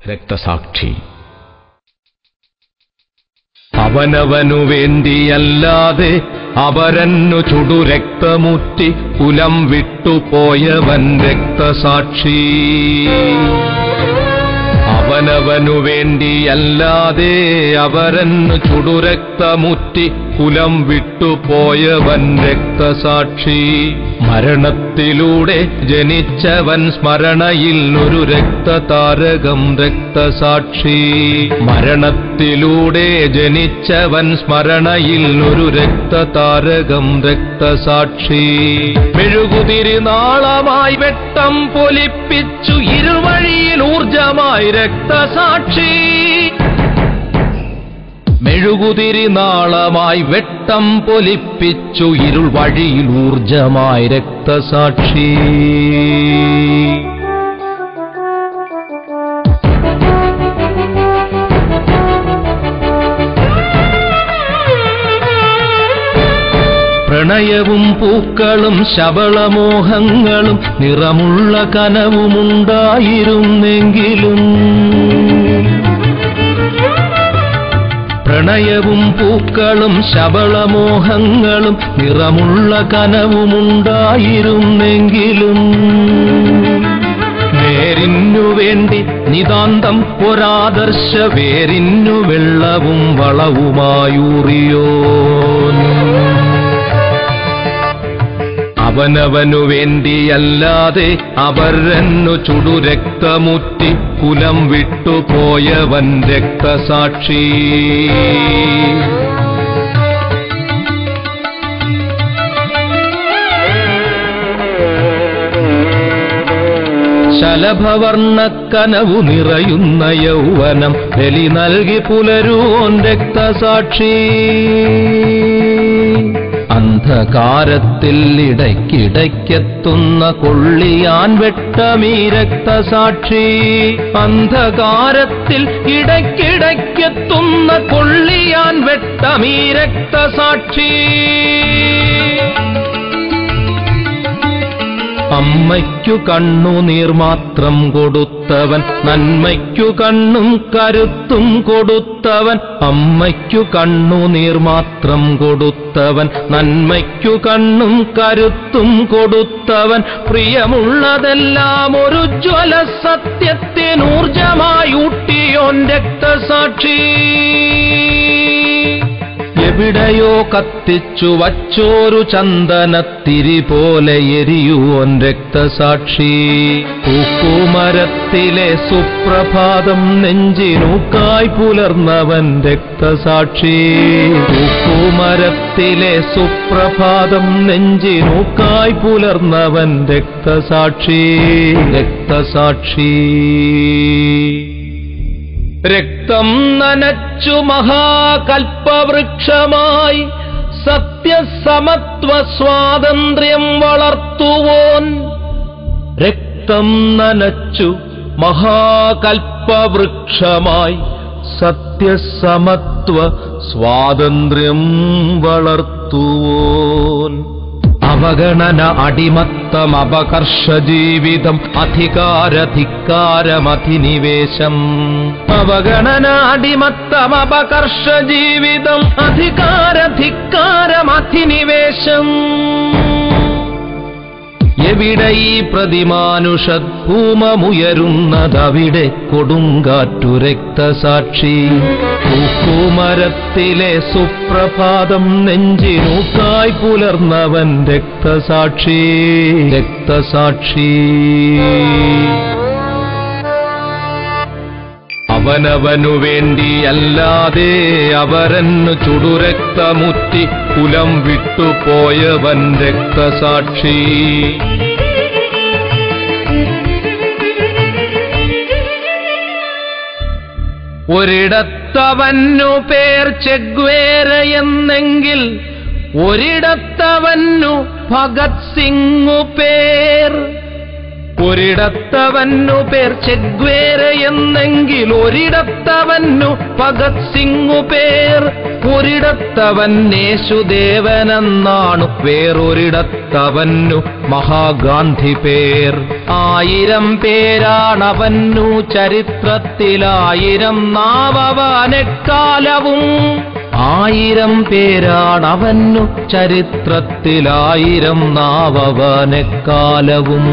രക്തസാക്ഷി. അവനവനു വേണ്ടിയല്ലാതെ അവരന്നു ചുടുരക്തമുറ്റി കുലം വിട്ടുപോയവൻ രക്തസാക്ഷി. അവനവനു വേണ്ടിയല്ലാതെ അവരന്നു ചുടുരക്തമുറ്റി കുലം വിട്ടുപോയവൻ രക്തസാക്ഷി. മരണത്തിലൂടെ ജനിച്ചവൻ സ്മരണയിൽ ഒരു രക്തതാരകം രക്തസാക്ഷി. മരണത്തിലൂടെ ജനിച്ചവൻ സ്മരണയിൽ ഒരു രക്തതാരകം രക്തസാക്ഷി. മെഴുകുതിരി നാളമായി വെട്ടം പൊലിപ്പിച്ചു ഇരുവഴിയിൽ ഊർജമായി രക്തസാക്ഷി. മെഴുകുതിരി നാളമായി വെട്ടം പൊലിപ്പിച്ചു ഇരുൾ വഴിയിൽ ഊർജമായി രക്തസാക്ഷി. പ്രണയവും പൂക്കളും ശബളമോഹങ്ങളും നിറമുള്ള കനവുമുണ്ടായിരുന്നെങ്കിലും പ്രണയവും പൂക്കളും ശബളമോഹങ്ങളും നിറമുള്ള കനവുമുണ്ടായിരുന്നെങ്കിലും നേരിന്നു വേണ്ടി നിതാന്തം ഒരാദർശ വേരിന്നു വെള്ളവും വളവുമായൂറിയോൻ. അവനവനു വേണ്ടിയല്ലാതെ അവരന്നു ചുടുരക്തമുറ്റി കുലം വിട്ടുപോയവൻ രക്തസാക്ഷി. ശലഭവർണ്ണക്കനവു നിറയുന്ന യൗവനം ബലി നൽകി പുലരുവോൻ രക്തസാക്ഷി. അന്ധകാരത്തിൽ ഇടയ്ക്കിടയ്ക്കെത്തുന്ന കൊള്ളിയാൻ വെട്ടമീ രക്തസാക്ഷി. അന്ധകാരത്തിൽ ഇടയ്ക്കിടയ്ക്കെത്തുന്ന കൊള്ളിയാൻ വെട്ടമീ രക്തസാക്ഷി. അമ്മയ്ക്കു കണ്ണുനീർ മാത്രം കൊടുത്തവൻ നന്മയ്ക്കു കണ്ണും കരുത്തും കൊടുത്തവൻ. അമ്മയ്ക്കു കണ്ണുനീർ മാത്രം കൊടുത്തവൻ നന്മയ്ക്കു കണ്ണും കരുത്തും കൊടുത്തവൻ. പ്രിയമുള്ളതെല്ലാം ഒരു ജ്വല സത്യത്തിനൂർജമായൂട്ടിയോൻ രക്തസാക്ഷി. എവിടെയോ കത്തിച്ചു വച്ചോരു ചന്ദനത്തിരി പോലെ എരിയുവോൻ രക്തസാക്ഷി. പൂക്കുമരത്തിലെ സുപ്രഭാതം നെഞ്ചിനൂക്കായി പുലർന്നവൻ രക്തസാക്ഷി. പൂക്കുമരത്തിലെ സുപ്രഭാതം നെഞ്ചിനൂക്കായി പുലർന്നവൻ രക്തസാക്ഷി. രക്തസാക്ഷി. രക്തം നനച്ചു മഹാകൽപ്പവൃക്ഷമായി സത്യസമത്വ സ്വാതന്ത്ര്യം വളർത്തുവോൻ. രക്തം നനച്ചു മഹാകൽപ്പവൃക്ഷമായി സത്യസമത്വ സ്വാതന്ത്ര്യം വളർത്തുവോൻ. അവഗണന അടിമത്തം അപകർഷ ജീവിതം അധികാരധിക്കാരമധിനിവേശം. അവഗണന അടിമത്തം അപകർഷ ജീവിതം അധികാരധിക്കാരമധിനിവേശം. എവിടെ ഈ പ്രതിമാനുഷഭൂമമുയരുന്നതവിടെ കൊടുങ്കാറ്റു രക്തസാക്ഷി. പൂക്കുമരത്തിലെ സുപ്രഭാതം നെഞ്ചിനൂക്കായി പുലർന്നവൻ രക്തസാക്ഷി. രക്തസാക്ഷി. അവനവനു വേണ്ടിയല്ലാതെ അവരന്നു ചുടുരക്തമുറ്റി കുലം വിട്ടുപോയവൻ രക്തസാക്ഷി. ഒരിടത്തവന്നു പേർ ചെഗ്വേരയെന്നെങ്കിൽ ഒരിടത്തവന്നു ഭഗത് സിംഗു പേർ. ഒരിടത്തവന്നു പേർ ചെഗ്വേരയെന്നെങ്കിൽ ഒരിടത്തവന്നു ഭഗത് സിംഗു പേർ. ഒരിടത്തവൻ യേശുദേവനെന്നാണു, വേറൊരിടത്തവന്നു മഹാഗാന്ധി പേർ. 1000 പേരാണവന്നു ചരിത്രത്തിലായിരം നാവവനെക്കാലവും. 1000 പേരാണവന്നു ചരിത്രത്തിലായിരം നാവവനെക്കാലവും.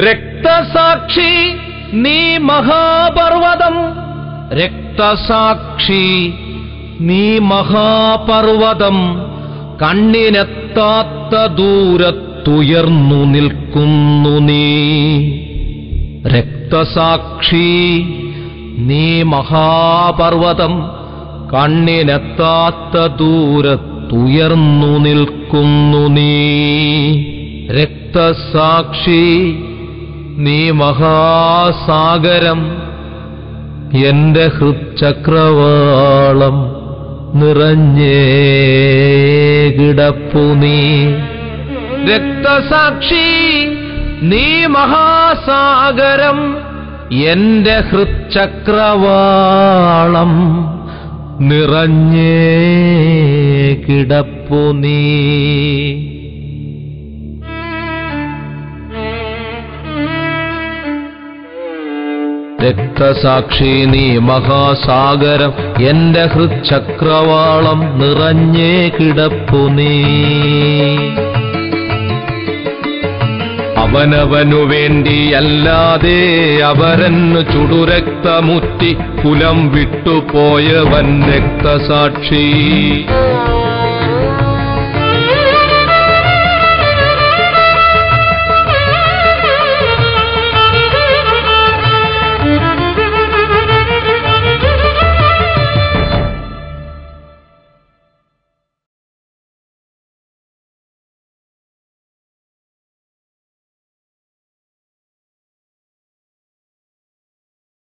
രക്തസാക്ഷി നീ മഹാപർവതം, രക്തസാക്ഷി നീ മഹാപർവതം, കണ്ണിനെത്താത്ത ദൂരത്തുയർന്നു നിൽക്കുന്നു നീ. രക്തസാക്ഷി നീ മഹാപർവതം, കണ്ണിനെത്താത്ത ദൂരത്തുയർന്നു നിൽക്കുന്നു നീ. രക്തസാക്ഷി നീ മഹാസാഗരം, എന്റെ ഹൃച്ചക്രവാളം നിറഞ്ഞേ കിടപ്പു നീ. രക്തസാക്ഷി നീ മഹാസാഗരം, എന്റെ ഹൃച്ചക്രവാളം നിറഞ്ഞേ കിടപ്പു നീ. രക്തസാക്ഷി നീ മഹാസാഗരം, എന്റെ ഹൃച്ചക്രവാളം നിറഞ്ഞേ കിടപ്പു നീ. അവനവനു വേണ്ടിയല്ലാതെ അവരന്നു ചുടുരക്തമുറ്റി കുലം വിട്ടുപോയവൻ രക്തസാക്ഷി.